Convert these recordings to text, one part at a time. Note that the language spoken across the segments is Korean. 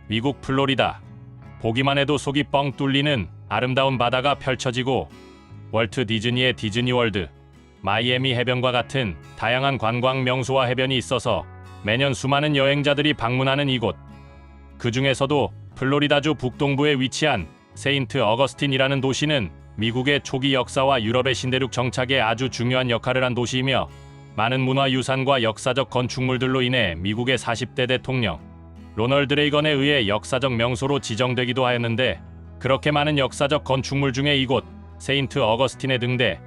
미국 플로리다. 보기만 해도 속이 뻥 뚫리는 아름다운 바다가 펼쳐지고 월트 디즈니의 디즈니월드, 마이애미 해변과 같은 다양한 관광 명소와 해변이 있어서 매년 수많은 여행자들이 방문하는 이곳. 그 중에서도 플로리다주 북동부에 위치한 세인트 어거스틴이라는 도시는 미국의 초기 역사와 유럽의 신대륙 정착에 아주 중요한 역할을 한 도시이며 많은 문화유산과 역사적 건축물들로 인해 미국의 40대 대통령 로널드 레이건에 의해 역사적 명소로 지정되기도 하였는데, 그렇게 많은 역사적 건축물 중에 이곳 세인트 어거스틴의 등대,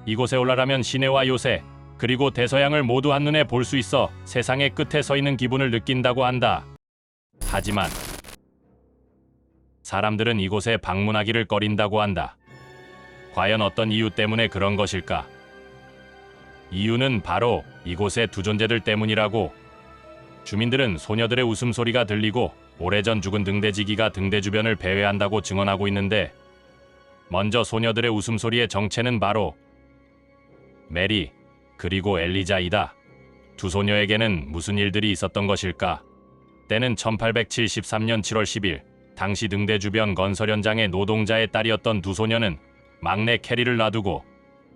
이곳에 올라가면 시내와 요새 그리고 대서양을 모두 한눈에 볼 수 있어 세상의 끝에 서 있는 기분을 느낀다고 한다. 하지만 사람들은 이곳에 방문하기를 꺼린다고 한다. 과연 어떤 이유 때문에 그런 것일까? 이유는 바로 이곳의 두 존재들 때문이라고. 주민들은 소녀들의 웃음소리가 들리고 오래전 죽은 등대지기가 등대 주변을 배회한다고 증언하고 있는데, 먼저 소녀들의 웃음소리의 정체는 바로 메리 그리고 엘리자이다. 두 소녀에게는 무슨 일들이 있었던 것일까? 때는 1873년 7월 10일, 당시 등대 주변 건설 현장의 노동자의 딸이었던 두 소녀는 막내 캐리를 놔두고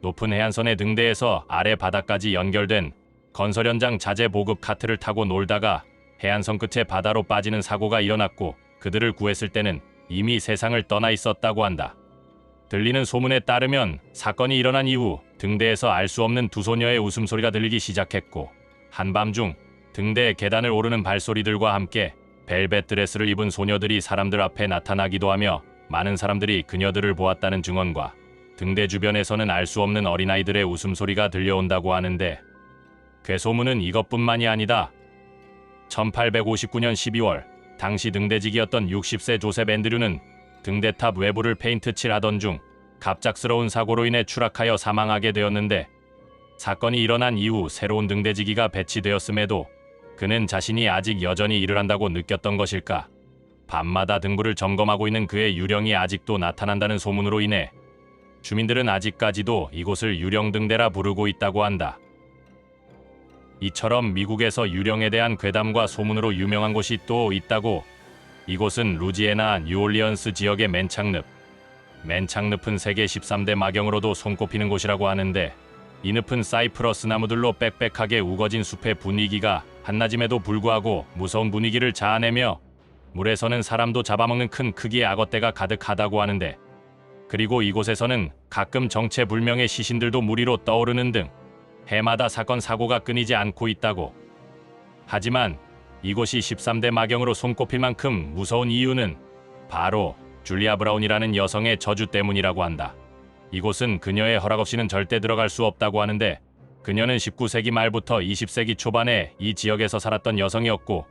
높은 해안선의 등대에서 아래 바다까지 연결된 건설 현장 자재 보급 카트를 타고 놀다가 해안선 끝에 바다로 빠지는 사고가 일어났고, 그들을 구했을 때는 이미 세상을 떠나 있었다고 한다. 들리는 소문에 따르면 사건이 일어난 이후 등대에서 알 수 없는 두 소녀의 웃음소리가 들리기 시작했고, 한밤중 등대 계단을 오르는 발소리들과 함께 벨벳 드레스를 입은 소녀들이 사람들 앞에 나타나기도 하며 많은 사람들이 그녀들을 보았다는 증언과 등대 주변에서는 알 수 없는 어린아이들의 웃음소리가 들려온다고 하는데, 괴소문은 이것뿐만이 아니다. 1859년 12월, 당시 등대직이었던 60세 조셉 앤드류는 등대탑 외부를 페인트 칠하던 중 갑작스러운 사고로 인해 추락하여 사망하게 되었는데, 사건이 일어난 이후 새로운 등대지기가 배치되었음에도 그는 자신이 아직 여전히 일을 한다고 느꼈던 것일까? 밤마다 등불을 점검하고 있는 그의 유령이 아직도 나타난다는 소문으로 인해 주민들은 아직까지도 이곳을 유령등대라 부르고 있다고 한다. 이처럼 미국에서 유령에 대한 괴담과 소문으로 유명한 곳이 또 있다고. 이곳은 루지애나 뉴올리언스 지역의 맨창늪은 세계 13대 마경으로도 손꼽히는 곳이라고 하는데, 이 늪은 사이프러스 나무들로 빽빽하게 우거진 숲의 분위기가 한낮임에도 불구하고 무서운 분위기를 자아내며 물에서는 사람도 잡아먹는 큰 크기의 악어떼가 가득하다고 하는데, 그리고 이곳에서는 가끔 정체불명의 시신들도 물 위로 떠오르는 등 해마다 사건 사고가 끊이지 않고 있다고. 하지만 이곳이 13대 마경으로 손꼽힐 만큼 무서운 이유는 바로 줄리아 브라운이라는 여성의 저주 때문이라고 한다. 이곳은 그녀의 허락 없이는 절대 들어갈 수 없다고 하는데, 그녀는 19세기 말부터 20세기 초반에 이 지역에서 살았던 여성이었고,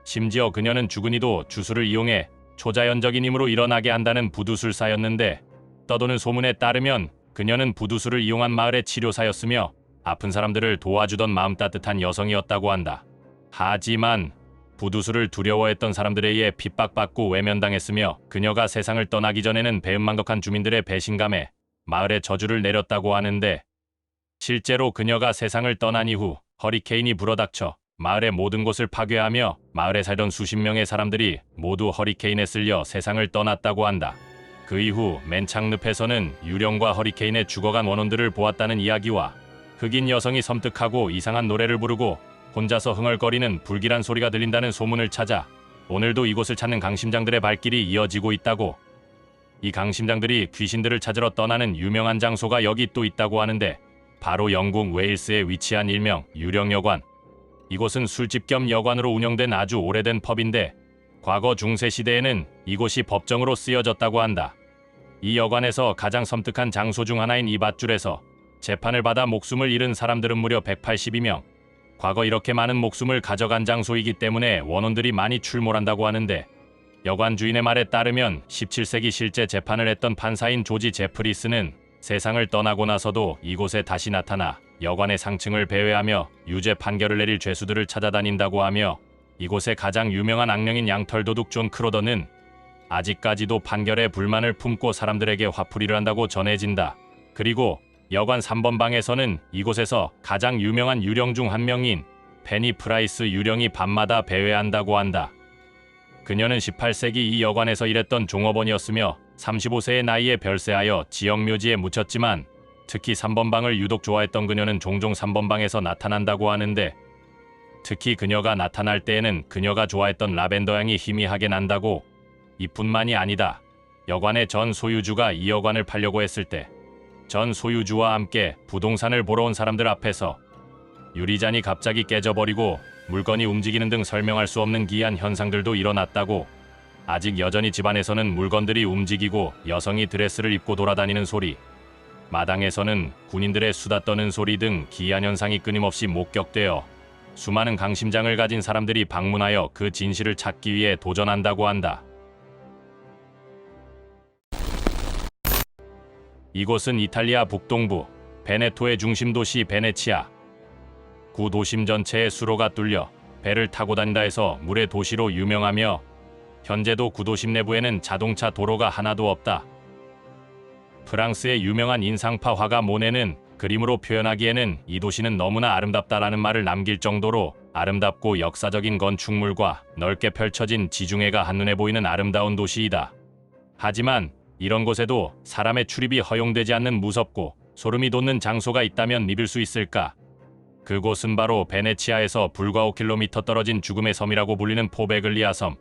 심지어 그녀는 죽은 이도 주술을 이용해 초자연적인 힘으로 일어나게 한다는 부두술사였는데, 떠도는 소문에 따르면 그녀는 부두술을 이용한 마을의 치료사였으며 아픈 사람들을 도와주던 마음 따뜻한 여성이었다고 한다. 하지만 부두술을 두려워했던 사람들에 의해 핍박받고 외면당했으며, 그녀가 세상을 떠나기 전에는 배은망덕한 주민들의 배신감에 마을에 저주를 내렸다고 하는데, 실제로 그녀가 세상을 떠난 이후 허리케인이 불어닥쳐 마을의 모든 곳을 파괴하며 마을에 살던 수십 명의 사람들이 모두 허리케인에 쓸려 세상을 떠났다고 한다. 그 이후 맨창늪에서는 유령과 허리케인에 죽어간 원혼들을 보았다는 이야기와 흑인 여성이 섬뜩하고 이상한 노래를 부르고 혼자서 흥얼거리는 불길한 소리가 들린다는 소문을 찾아 오늘도 이곳을 찾는 강심장들의 발길이 이어지고 있다고. 이 강심장들이 귀신들을 찾으러 떠나는 유명한 장소가 여기 또 있다고 하는데, 바로 영국 웨일스에 위치한 일명 유령여관. 이곳은 술집 겸 여관으로 운영된 아주 오래된 펍인데, 과거 중세시대에는 이곳이 법정으로 쓰여졌다고 한다. 이 여관에서 가장 섬뜩한 장소 중 하나인 이 밧줄에서 재판을 받아 목숨을 잃은 사람들은 무려 182명. 과거 이렇게 많은 목숨을 가져간 장소이기 때문에 원혼들이 많이 출몰한다고 하는데, 여관 주인의 말에 따르면 17세기 실제 재판을 했던 판사인 조지 제프리스는 세상을 떠나고 나서도 이곳에 다시 나타나 여관의 상층을 배회하며 유죄 판결을 내릴 죄수들을 찾아다닌다고 하며, 이곳의 가장 유명한 악령인 양털도둑 존 크로더는 아직까지도 판결에 불만을 품고 사람들에게 화풀이를 한다고 전해진다. 그리고 여관 3번 방에서는 이곳에서 가장 유명한 유령 중 한 명인 페니 프라이스 유령이 밤마다 배회한다고 한다. 그녀는 18세기 이 여관에서 일했던 종업원이었으며 35세의 나이에 별세하여 지역 묘지에 묻혔지만 특히 3번 방을 유독 좋아했던 그녀는 종종 3번 방에서 나타난다고 하는데 특히 그녀가 나타날 때에는 그녀가 좋아했던 라벤더 향이 희미하게 난다고. 이뿐만이 아니다. 여관의 전 소유주가 이 여관을 팔려고 했을 때 전 소유주와 함께 부동산을 보러 온 사람들 앞에서 유리잔이 갑자기 깨져버리고 물건이 움직이는 등 설명할 수 없는 기이한 현상들도 일어났다고. 아직 여전히 집안에서는 물건들이 움직이고 여성이 드레스를 입고 돌아다니는 소리, 마당에서는 군인들의 수다 떠는 소리 등 기이한 현상이 끊임없이 목격되어 수많은 강심장을 가진 사람들이 방문하여 그 진실을 찾기 위해 도전한다고 한다. 이곳은 이탈리아 북동부 베네토의 중심 도시 베네치아. 구 도심 전체에 수로가 뚫려 배를 타고 다닌다 해서 물의 도시로 유명하며 현재도 구도심 내부에는 자동차 도로가 하나도 없다. 프랑스의 유명한 인상파 화가 모네는 그림으로 표현하기에는 이 도시는 너무나 아름답다라는 말을 남길 정도로 아름답고 역사적인 건축물과 넓게 펼쳐진 지중해가 한눈에 보이는 아름다운 도시이다. 하지만 이런 곳에도 사람의 출입이 허용되지 않는 무섭고 소름이 돋는 장소가 있다면 믿을 수 있을까? 그곳은 바로 베네치아에서 불과 5km 떨어진 죽음의 섬이라고 불리는 포베글리아 섬.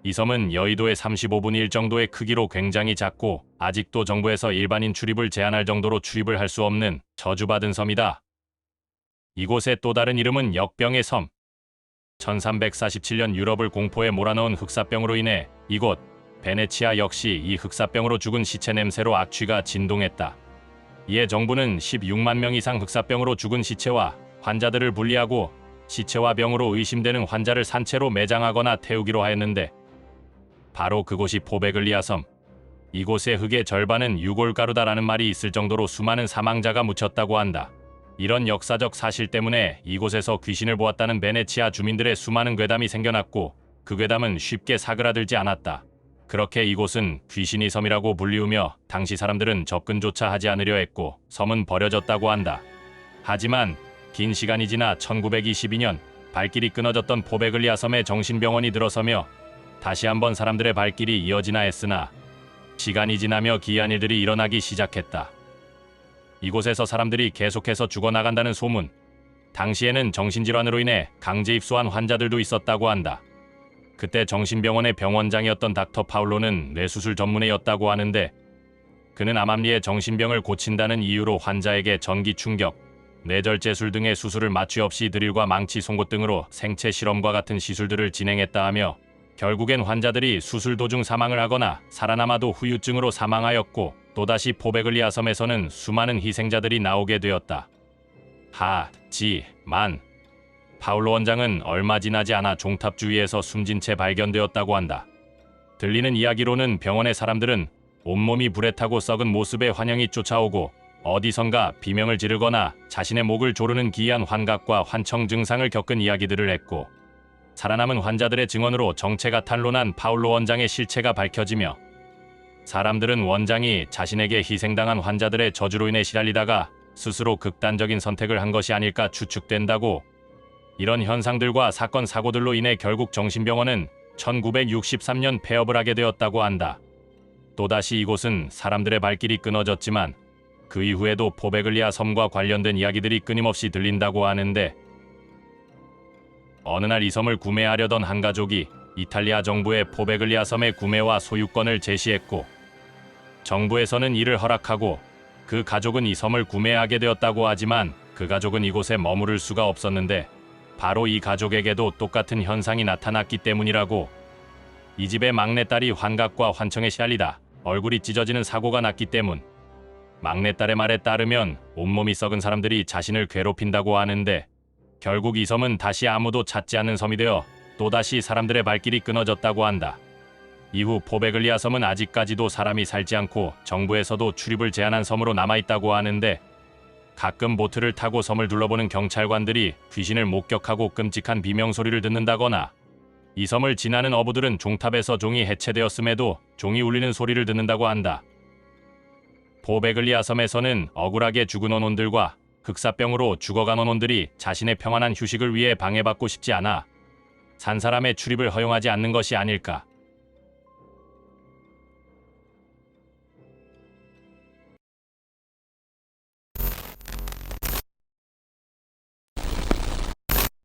이 섬은 여의도의 35분의 1 정도의 크기로 굉장히 작고 아직도 정부에서 일반인 출입을 제한할 정도로 출입을 할 수 없는 저주받은 섬이다. 이곳의 또 다른 이름은 역병의 섬. 1347년 유럽을 공포에 몰아넣은 흑사병으로 인해 이곳 베네치아 역시 이 흑사병으로 죽은 시체 냄새로 악취가 진동했다. 이에 정부는 16만 명 이상 흑사병으로 죽은 시체와 환자들을 분리하고 시체와 병으로 의심되는 환자를 산채로 매장하거나 태우기로 하였는데 바로 그곳이 포베글리아 섬. 이곳의 흙의 절반은 유골가루다라는 말이 있을 정도로 수많은 사망자가 묻혔다고 한다. 이런 역사적 사실 때문에 이곳에서 귀신을 보았다는 베네치아 주민들의 수많은 괴담이 생겨났고 그 괴담은 쉽게 사그라들지 않았다. 그렇게 이곳은 귀신의 섬이라고 불리우며 당시 사람들은 접근조차 하지 않으려 했고 섬은 버려졌다고 한다. 하지만 긴 시간이 지나 1922년 발길이 끊어졌던 포베글리아 섬에 정신병원이 들어서며 다시 한번 사람들의 발길이 이어지나 했으나 시간이 지나며 기이한 일들이 일어나기 시작했다. 이곳에서 사람들이 계속해서 죽어나간다는 소문. 당시에는 정신질환으로 인해 강제 입소한 환자들도 있었다고 한다. 그때 정신병원의 병원장이었던 닥터 파울로는 뇌수술 전문의였다고 하는데 그는 암암리의 정신병을 고친다는 이유로 환자에게 전기 충격, 뇌절제술 등의 수술을 마취 없이 드릴과 망치 송곳 등으로 생체 실험과 같은 시술들을 진행했다 하며 결국엔 환자들이 수술 도중 사망을 하거나 살아남아도 후유증으로 사망하였고 또다시 포베글리아 섬에서는 수많은 희생자들이 나오게 되었다. 하지만 파울로 원장은 얼마 지나지 않아 종탑 주위에서 숨진 채 발견되었다고 한다. 들리는 이야기로는 병원의 사람들은 온몸이 불에 타고 썩은 모습의 환영이 쫓아오고 어디선가 비명을 지르거나 자신의 목을 조르는 기이한 환각과 환청 증상을 겪은 이야기들을 했고 살아남은 환자들의 증언으로 정체가 탄로난 파울로 원장의 실체가 밝혀지며 사람들은 원장이 자신에게 희생당한 환자들의 저주로 인해 시달리다가 스스로 극단적인 선택을 한 것이 아닐까 추측된다고. 이런 현상들과 사건 사고들로 인해 결국 정신병원은 1963년 폐업을 하게 되었다고 한다. 또다시 이곳은 사람들의 발길이 끊어졌지만 그 이후에도 포베글리아 섬과 관련된 이야기들이 끊임없이 들린다고 하는데 어느 날 이 섬을 구매하려던 한 가족이 이탈리아 정부에 포베글리아 섬의 구매와 소유권을 제시했고 정부에서는 이를 허락하고 그 가족은 이 섬을 구매하게 되었다고 하지만 그 가족은 이곳에 머무를 수가 없었는데 바로 이 가족에게도 똑같은 현상이 나타났기 때문이라고. 이 집의 막내딸이 환각과 환청에 시달리다 얼굴이 찢어지는 사고가 났기 때문. 막내딸의 말에 따르면 온몸이 썩은 사람들이 자신을 괴롭힌다고 하는데 결국 이 섬은 다시 아무도 찾지 않는 섬이 되어 또다시 사람들의 발길이 끊어졌다고 한다. 이후 포베글리아 섬은 아직까지도 사람이 살지 않고 정부에서도 출입을 제한한 섬으로 남아있다고 하는데 가끔 보트를 타고 섬을 둘러보는 경찰관들이 귀신을 목격하고 끔찍한 비명소리를 듣는다거나 이 섬을 지나는 어부들은 종탑에서 종이 해체되었음에도 종이 울리는 소리를 듣는다고 한다. 포베글리아 섬에서는 억울하게 죽은 언혼들과 흑사병으로 죽어간 언혼들이 자신의 평안한 휴식을 위해 방해받고 싶지 않아 산 사람의 출입을 허용하지 않는 것이 아닐까.